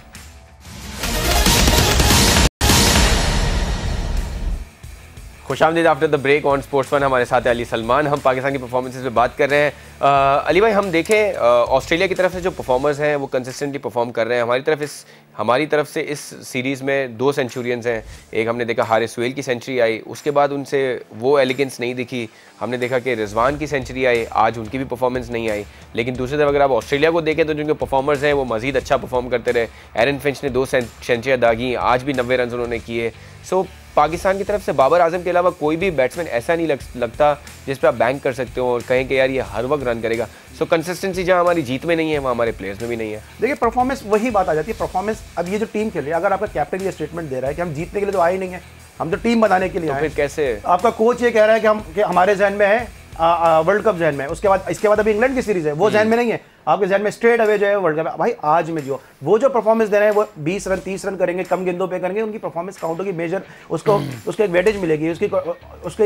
खुशामदीद after the break on Sports One. हमारे साथ है अली सलमान। हम पाकिस्तान की परफॉर्मेंसेस पे बात कर रहे हैं। अली भाई, हम देखें ऑस्ट्रेलिया की तरफ से जो परफॉर्मर्स हैं वो कंसिस्टेंटली परफॉर्म कर रहे हैं। हमारी तरफ से इस सीरीज़ में 2 सेंचुरियंस हैं। एक हमने देखा हारिस सुहेल की सेंचुरी आई, उसके बाद उनसे वो एलिगेंस नहीं दिखी। हमने देखा कि रिजवान की सेंचुरी आई, आज उनकी भी परफॉर्मेंस नहीं आई। लेकिन दूसरी तरफ अगर आप ऑस्ट्रेलिया को देखें तो जिनके परफॉर्मर्स हैं वो मज़ीद अच्छा परफॉर्म करते रहे। एरन फिंच ने 2 सेंचुरियाँ दागी, आज भी 90 रन उन्होंने किए। सो पाकिस्तान की तरफ से बाबर आजम के अलावा कोई भी बैट्समैन ऐसा नहीं लगता जिस पर आप बैंक कर सकते हो और कहें कि यार ये हर वक्त रन करेगा। सो कंसिस्टेंसी जहाँ हमारी जीत में नहीं है वहाँ हमारे प्लेयर्स में भी नहीं है। देखिए परफॉर्मेंस, वही बात आ जाती है परफॉर्मेंस। अब ये जो टीम खेल रही है, अगर आपका कैप्टन ये स्टेटमेंट दे रहा है कि हम जीतने के लिए तो आए नहीं है, हम तो टीम बनाने के लिए तो आए, फिर कैसे आपका कोच ये कह रहा है कि हमारे जहन में है वर्ल्ड कप जहन में, इसके बाद अभी इंग्लैंड की सीरीज है, वो जहन में नहीं है, आपके जहन में स्ट्रेट अवे जो है वर्ल्ड कप। भाई आज में जो वो परफॉर्मेंस दे रहे हैं वो 20 रन 30 रन करेंगे, कम गेंदों पे करेंगे, उनकी परफॉर्मेंस काउंट होगी, मेजर उसको एक वेटेज मिलेगी, उसकी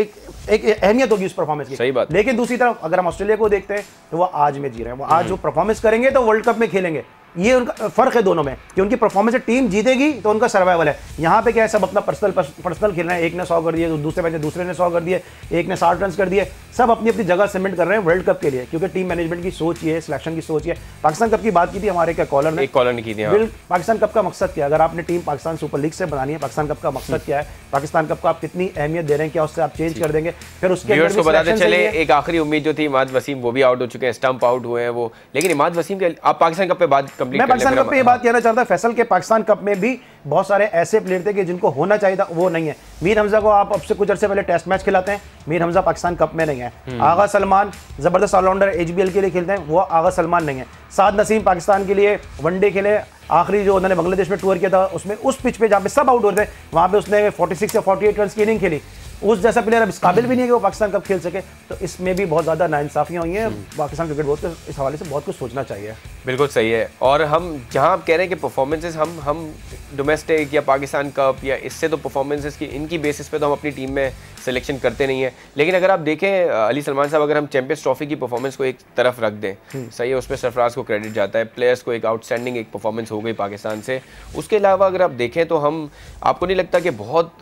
एक अहमियत होगी उस परफॉर्मेंस की। सही बात। लेकिन दूसरी तरफ अगर हम ऑस्ट्रेलिया को देखते हैं तो वो आज में जी रहे हैं, वो आज जो परफॉर्मेंस करेंगे तो वर्ल्ड कप में खेलेंगे। ये उनका फर्क है दोनों में कि उनकी परफॉर्मेंस से टीम जीतेगी तो उनका सर्वाइवल है। यहाँ पे क्या है, सब अपना पर्सनल खेल रहे हैं। एक ने 100 कर दिए, दूसरे मैच में दूसरे ने 100 कर दिए, एक ने 60 रन कर दिए, सब अपनी अपनी जगह सीमेंट कर रहे हैं वर्ल्ड कप के लिए, क्योंकि टीम मैनेजमेंट की सोच ये है, सिलेक्शन की सोच ये है। पाकिस्तान कप की बात की थी हमारे क्या कॉलर ने, की थी। पाकिस्तान कप का मकसद क्या है? अगर आपने टीम पाकिस्तान सुपर लीग से बनानी है, पाकिस्तान कप का मकसद क्या है, पाकिस्तान कप को आप कितनी अहमियत दे रहे हैं, क्या उससे आप चेंज कर देंगे? फिर उसके को बताते चले एक आखिरी उम्मीद जो थी, इमाद वसीम, वो भी आउट हो चुके हैं, स्टंप आउट हुए हैं वो। लेकिन इमाद वसीम के आप पाकिस्तान कप पे बात कंप्लीट कर लें। ये बात कहना चाहता है फैसल के पाकिस्तान कप में भी बहुत सारे ऐसे प्लेयर थे कि जिनको होना चाहिए था, वो नहीं है। मीर हमजा को आप अब से कुछ अर्से पहले टेस्ट मैच खिलाते हैं, मीर हमजा पाकिस्तान कप में नहीं है। आगा सलमान जबरदस्त ऑलराउंडर HBL के लिए खेलते हैं, वो आगा सलमान नहीं है। साद नसीम पाकिस्तान के लिए वनडे खेले, आखिरी जो उन्होंने बांग्लादेश में टूर किया था उसमें उस पिच पे जहाँ पे सब आउट हो रहे थे वहाँ पे उसने 46 या 48 रन की इनिंग खेली। उस जैसा प्लेयर अब इस काबिल भी नहीं है कि वो पाकिस्तान कप खेल सके। तो इसमें भी बहुत ज़्यादा नाइंसाफियाँ हुई हैं। पाकिस्तान क्रिकेट बोर्ड को इस हवाले से बहुत कुछ सोचना चाहिए। बिल्कुल सही है। और हम जहाँ आप कह रहे हैं कि परफॉर्मेंसेस हम डोमेस्टिक या पाकिस्तान कप या इससे तो परफॉर्मेंसेस की इनकी बेसिस पे तो हम अपनी टीम में सिलेक्शन करते नहीं है। लेकिन अगर आप देखें अली सलमान साहब, अगर हम चैंपियंस ट्रॉफी की परफॉर्मेंस को एक तरफ रख दें, सही है, उसमें सरफराज को क्रेडिट जाता है, प्लेयर्स को एक आउटस्टैंडिंग एक परफॉर्मेंस हो गई पाकिस्तान से। उसके अलावा अगर आप देखें तो हम, आपको नहीं लगता कि बहुत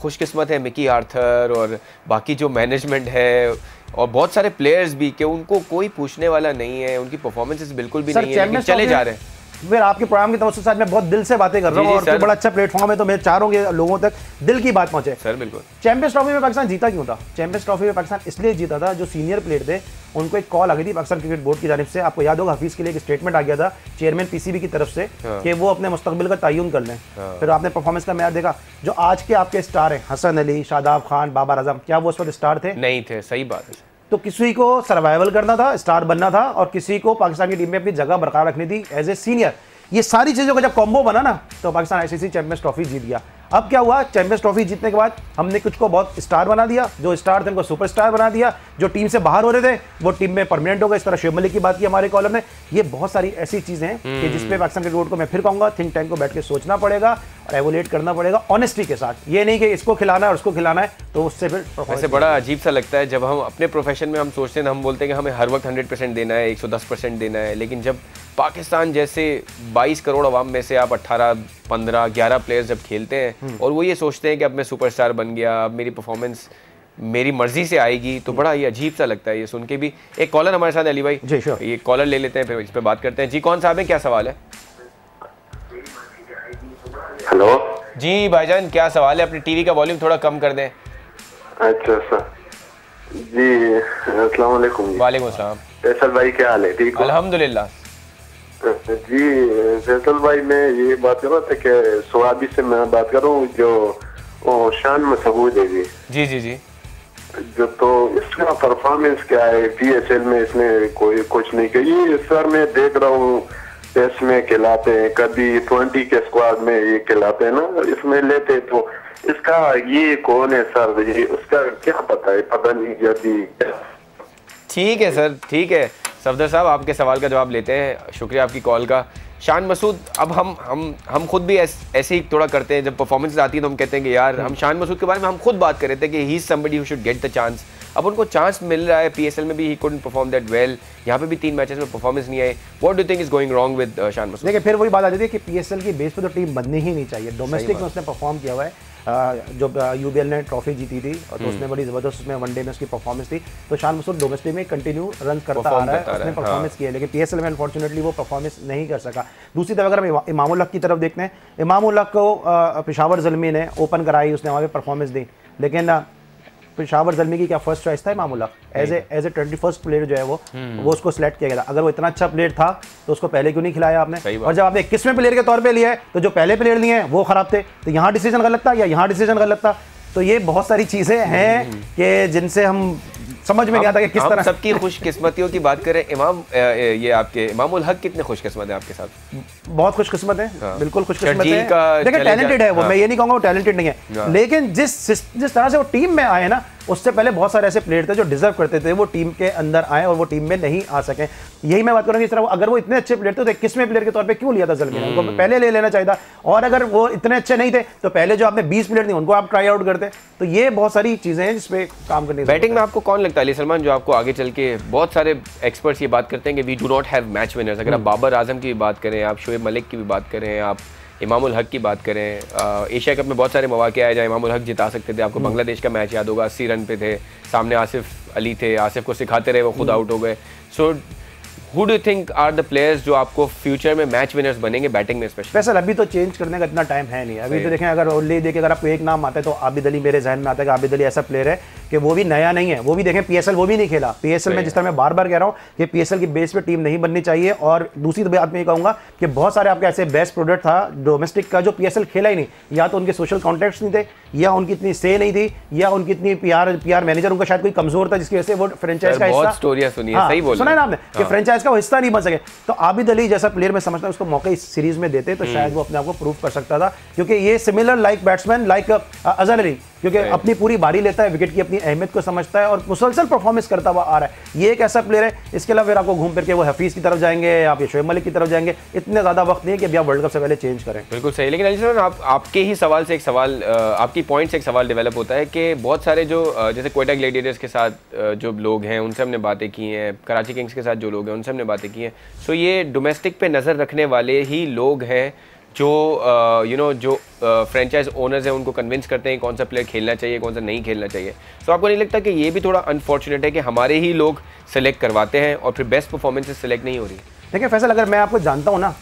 खुशकिस्मत है मिकी आर्थर और बाकी जो मैनेजमेंट है और बहुत सारे प्लेयर्स भी, कि उनको कोई पूछने वाला नहीं है, उनकी परफॉर्मेंसेस बिल्कुल भी नहीं है, लेकिन चले जा रहे हैं। फिर आपके प्रोग्राम की तरफ से मैं बहुत दिल से बातें कर रहा हूँ और बड़ा अच्छा प्लेटफॉर्म है, तो मैं चाह रहा हूँ कि लोगों तक दिल की बात पहुंचे। सर बिल्कुल। चैंपियंस ट्रॉफी में पाकिस्तान जीता क्यों था? चैंपियंस ट्रॉफी में पाकिस्तान इसलिए जीता था, जो सीनियर प्लेयर थे उनको एक कॉल आ गई थी पाकिस्तान क्रिकेट बोर्ड की जानिब से। आपको याद होगा हफीज के लिए एक स्टेटमेंट आ गया था चेयरमैन PCB की तरफ से कि वो अपने मुस्तकबिल का तयन कर लें। फिर आपने परफॉर्मेंस का मैच देखा, जो आज के आपके स्टार हैं हसन अली, शादाब खान, बाबर आजम, क्या वो उस वक्त स्टार थे? नहीं थे। सही बात है। तो किसी को सर्वाइवल करना था, स्टार बनना था, और किसी को पाकिस्तान की टीम में अपनी जगह बरकरार रखनी थी एज ए सीनियर। ये सारी चीज़ों का जब कॉम्बो बना ना, तो पाकिस्तान ICC चैंपियंस ट्रॉफी जीत गया। अब क्या हुआ, चैंपियंस ट्रॉफी जीतने के बाद हमने कुछ को बहुत स्टार बना दिया, जो स्टार थे उनको सुपरस्टार बना दिया, जो टीम से बाहर हो रहे थे वो टीम में परमानेंट हो गए। इस तरह शुएब मलिक की बात की हमारे कॉलम ने। ये बहुत सारी ऐसी चीज़ें हैं कि जिसपे पाकिस्तान क्रिकेट बोर्ड को मैं फिर कहूँगा थिंक टैंक को बैठ के सोचना पड़ेगा और एवोलेट करना पड़ेगा ऑनेस्टी के साथ। ये नहीं कि इसको खिलाना है और उसको खिलाना है, तो उससे फिर वैसे बड़ा अजीब सा लगता है जब हम अपने प्रोफेशन में हम सोचते हैं, हम बोलते हैं कि हमें हर वक्त 100% देना है, 110% देना है। लेकिन जब पाकिस्तान जैसे 22 करोड़ अवाम में से आप 18, 15, 11 प्लेयर्स जब खेलते हैं और वो ये सोचते हैं कि अब मैं सुपरस्टार बन गया, अब मेरी परफॉर्मेंस मेरी मर्जी से आएगी, तो बड़ा ये अजीब सा लगता है ये सुन के भी। एक कॉलर हमारे साथ अली भाई, ये कॉलर ले लेते हैं फिर इस पर बात करते हैं। जी कौन साहब है, क्या सवाल है? हेलो जी भाईजान, क्या सवाल है? अपनी टीवी का वॉल्यूम थोड़ा कम कर दें। अच्छा सर जी, अस्सलाम वालेकुम। वालेकुम अस्सलाम। फैसल भाई क्या हाल है? ठीक हो? अल्हम्दुलिल्लाह जी फैसल भाई, मैं ये बात कर रहा था कि सुहाबी से मैं बात कर रहा हूँ, जो शान मसबूद है जी जी जी जो, तो इसका परफॉर्मेंस क्या है? PSL में इसने कोई कुछ नहीं किया। ये सर मैं देख रहा हूँ टेस्ट में खिलाते हैं, कभी 20 के स्क्वाड में ये खिलाते हैं ना, इसमें लेते, तो इसका ये कौन है सर? ये उसका क्या पता है? पता नहीं। जब ठीक है सर, ठीक है सफदर साहब, आपके सवाल का जवाब लेते हैं, शुक्रिया आपकी कॉल का। शान मसूद, अब हम खुद भी ऐसे ही थोड़ा करते हैं, जब परफॉर्मेंस आती है तो हम कहते हैं कि यार हम शान मसूद के बारे में हम खुद बात कर रहे थे कि he is somebody who should get the chance. अब उनको चांस मिल रहा है, पीएसएल में भी he couldn't perform that well, यहाँ पे भी 3 मैचेस में परफॉर्मेंस नहीं आई। What do think is going wrong with Shan Masood? देखिए फिर वही बात आ जाती है कि पीएसएल की बेस पे तो टीम बननी ही नहीं चाहिए। डोमेस्टिक में उसने परफॉर्म किया हुआ है, जब यूबीएल ने ट्रॉफी जीती थी और तो उसमें बड़ी ज़बरदस्त उसमें वनडे में उसकी परफॉर्मेंस थी। तो शान मसूद डोमेस्टिक में कंटिन्यू रन करता आ रहा है, उसने परफॉर्मेंस की है, लेकिन पीएसएल में अनफॉर्चुनेटली वो परफॉर्मेंस नहीं कर सका। दूसरी तरफ अगर हम इमामुल हक की तरफ देखते हैं, इमामुल हक को पेशावर ज़ल्मी ने ओपन कराई, उसने वहाँ पे परफॉर्मेंस दी, लेकिन पेशावर ज़ल्मी की क्या फर्स्ट चॉइस था Imamul Haq? As a 21st player जो है वो उसको सिलेक्ट किया गया था। अगर वो इतना अच्छा प्लेयर था तो उसको पहले क्यों नहीं खिलाया आपने? और जब आपने 21वें प्लेयर के तौर पे लिया है तो जो पहले प्लेयर लिए हैं वो खराब थे, तो यहाँ डिसीजन गलत था या यहाँ डिसीजन गलत था? तो ये बहुत सारी चीज़ें हैं कि जिनसे हम समझ में नहीं आता कि किस तरह सबकी खुशकिस्मतियों की बात करें। ये आपके इमामुल हक कितने खुशकिस्मत हैं आपके साथ? बहुत खुशकिस्मत है, बिल्कुल खुशकिस्मत है। देखिए टैलेंटेड है वो, मैं ये नहीं कहूँगा वो टैलेंटेड नहीं है, लेकिन जिस तरह से वो टीम में आए ना, उससे पहले बहुत सारे ऐसे प्लेयर थे जो डिजर्व करते थे वो टीम के अंदर आए और वो टीम में नहीं आ सके। यही मैं बात करूँगी, इस तरह अगर वो इतने अच्छे प्लेयर थे तो 21वें प्लेयर के तौर पे क्यों लिया था ज़ल्मी ने? उनको पहले ले लेना चाहिए था। और अगर वो इतने अच्छे नहीं थे तो पहले जो आपने 20 प्लेयर थे उनको आप ट्राई आउट करते। तो ये बहुत सारी चीज़ें हैं जिसपे काम करनी। बैटिंग में आपको कौन लगता है अली सलमान, जो आपको आगे चल के बहुत सारे एक्सपर्ट्स ये बात करते हैं कि we do not have match winners? अगर आप बाबर आजम की भी बात करें, आप शोएब मलिक की भी बात करें, आप इमामुल हक की बात करें, एशिया कप में बहुत सारे मौके आए जहाँ इमामुल हक जिता सकते थे। आपको बांग्लादेश का मैच याद होगा, 80 रन पे थे, सामने आसिफ अली थे, आसिफ को सिखाते रहे, वो खुद आउट हो गए। So who do think are the players जो आपको फ्यूचर में मैच विनर्स बनेंगे बैटिंग में स्पेशली? वैसे अभी तो चेंज करने का इतना टाइम है नहीं। अभी तो देखें, अगर ओनली देखिए अगर आपको एक नाम आता है तो आबिद अली मेरे जहन में आता है कि आबिद अली ऐसा प्लेयर है कि वो भी नया नहीं है। वो भी देखें पीएसएल वो भी नहीं खेला। पीएसएल में जिस तरह मैं बार बार कह रहा हूँ कि पीएसएल की बेस पे टीम नहीं बननी चाहिए। और दूसरी बात मैं ये कहूँगा कि बहुत सारे आपके ऐसे बेस्ट प्रोडक्ट था डोमेस्टिक का जो पीएसएल खेला ही नहीं, या तो उनके सोशल कॉन्टैक्ट्स नहीं थे, या उनकी इतनी से नहीं थी, या उनकी इतनी पीआर मैनेजर उनका शायद कोई कमजोर था जिसकी वजह से वो फ्रेंचाइज का हिस्सा, स्टोरियां सुनी है, सही बोल सुना है ना आपने कि फ्रेंचाइज का वो हिस्सा नहीं बन सके। तो आबिद अली जैसा प्लेयर मैं समझता हूँ उसको मौका इस सीरीज में देते तो शायद वो अपने आप को प्रूव कर सकता था, क्योंकि ये similar like batsman like Azhar Ali, क्योंकि अपनी पूरी बारी लेता है, विकेट की अपनी अहमियत को समझता है और मुसलसल परफॉर्मेंस करता हुआ आ रहा है। ये एक ऐसा प्लेयर है। इसके अलावा फिर आपको घूम फिर के वो हफीज़ की तरफ जाएंगे, आप ये शोएब मलिक की तरफ जाएंगे, इतने ज़्यादा वक्त नहीं है कि अभी आप वर्ल्ड कप से पहले चेंज करें। बिल्कुल सही। लेकिन अली सर, आपके ही सवाल से एक सवाल, आपकी पॉइंट से एक सवाल डेवलप होता है कि बहुत सारे जो जैसे क्वेटा ग्लैडिएटर्स के साथ जो लोग हैं उनसे हमने बातें की हैं, कराची किंग्स के साथ जो लोग हैं उनसे हमने बातें की हैं। सो ये डोमेस्टिक पे नज़र रखने वाले ही लोग हैं जो जो फ्रेंचाइज ओनर्स हैं उनको कन्विंस करते हैं कौन सा प्लेयर खेलना चाहिए, कौन सा नहीं खेलना चाहिए। तो आपको नहीं लगता कि ये भी थोड़ा अनफॉर्चुनेट है कि हमारे ही लोग सेलेक्ट करवाते हैं और फिर बेस्ट परफॉर्मेंसेस सेलेक्ट नहीं हो रही? देखिए फैसल, अगर मैं आपको जानता हूँ ना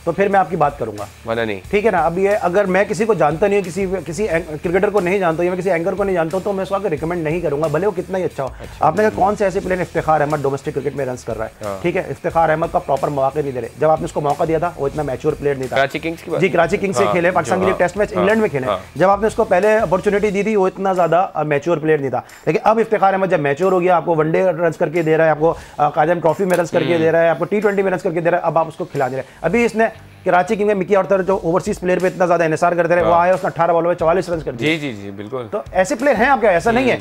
तो फिर मैं आपकी बात करूंगा, वरना नहीं। ठीक है ना? अब ये अगर मैं किसी को जानता नहीं हूँ, किसी क्रिकेटर को नहीं जानता हूँ, मैं किसी एंकर को नहीं जानता हूँ, तो मैं उसको आगे रिकमेंड नहीं करूंगा, भले वो कितना ही अच्छा हो। आपने कहा कौन से ऐसे player, Iftikhar Ahmed domestic cricket में रन कर रहा है, ठीक है, इफ्तिखार अहमद का प्रॉपर मौका नहीं दे रहे। जब आपने उसको मौका दिया था वो इतना मैच्योर प्लेयर नहीं था। कराची किंग्स की बात? जी, कराची किंग्स से खेले, पाकिस्तान के लिए टेस्ट मैच इंग्लैंड में खेले। जब आपने उसको पहले अपॉर्चुनिटी दी थी वो इतना ज्यादा मैच्योर प्लेयर नहीं था। लेकिन अब इफ्तिखार अहमद जब मैच्योर हो गया, आपको वनडे रन करके दे रहा है, आपको कायम ट्रॉफी में रन करके दे रहा है, आपको T20 में रन करके दे रहा है, अब आप उसको खिला दे रहे हैं। अभी इसने कराची किंग में मिकी आर्थर जो ओवरसीज प्लेयर पे इतना ज्यादा इन्हिसार करते रहे, वो आया उसने 18 बॉलों में 44 रन कर दिए। जी जी जी बिल्कुल। तो ऐसे प्लेयर हैं आपके, ऐसा नहीं है,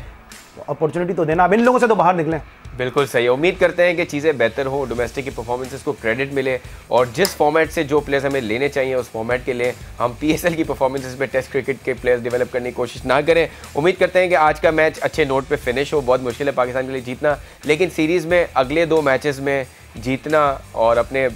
अपॉर्चुनिटी तो देना। अब इन लोगों से तो बाहर निकलें। बिल्कुल सही। उम्मीद करते हैं कि चीज़ें बेहतर हो, डोमेस्टिक की परफॉर्मेंसेस को क्रेडिट मिले और जिस फॉर्मेट से जो प्लेयर्स हमें लेने चाहिए उस फॉर्मेट के लिए हम पीएसएल की परफॉर्मेंसेस में टेस्ट क्रिकेट के प्लेयर्स डेवलप करने की कोशिश ना करें। उम्मीद करते हैं कि आज का मैच अच्छे नोट पे फिनिश हो। बहुत मुश्किल है पाकिस्तान के लिए जीतना, लेकिन सीरीज़ में अगले 2 मैचेस में जीतना और अपने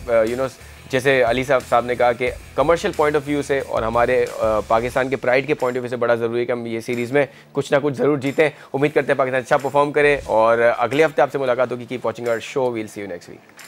जैसे अली साहब ने कहा कि कमर्शियल पॉइंट ऑफ व्यू से और हमारे पाकिस्तान के प्राइड के पॉइंट ऑफ व्यू से बड़ा ज़रूरी है कि हम ये सीरीज़ में कुछ ना कुछ ज़रूर जीतें। उम्मीद करते हैं पाकिस्तान अच्छा परफॉर्म करे और अगले हफ्ते आपसे मुलाकात होगी। Keep watching our show, we'll see you next week.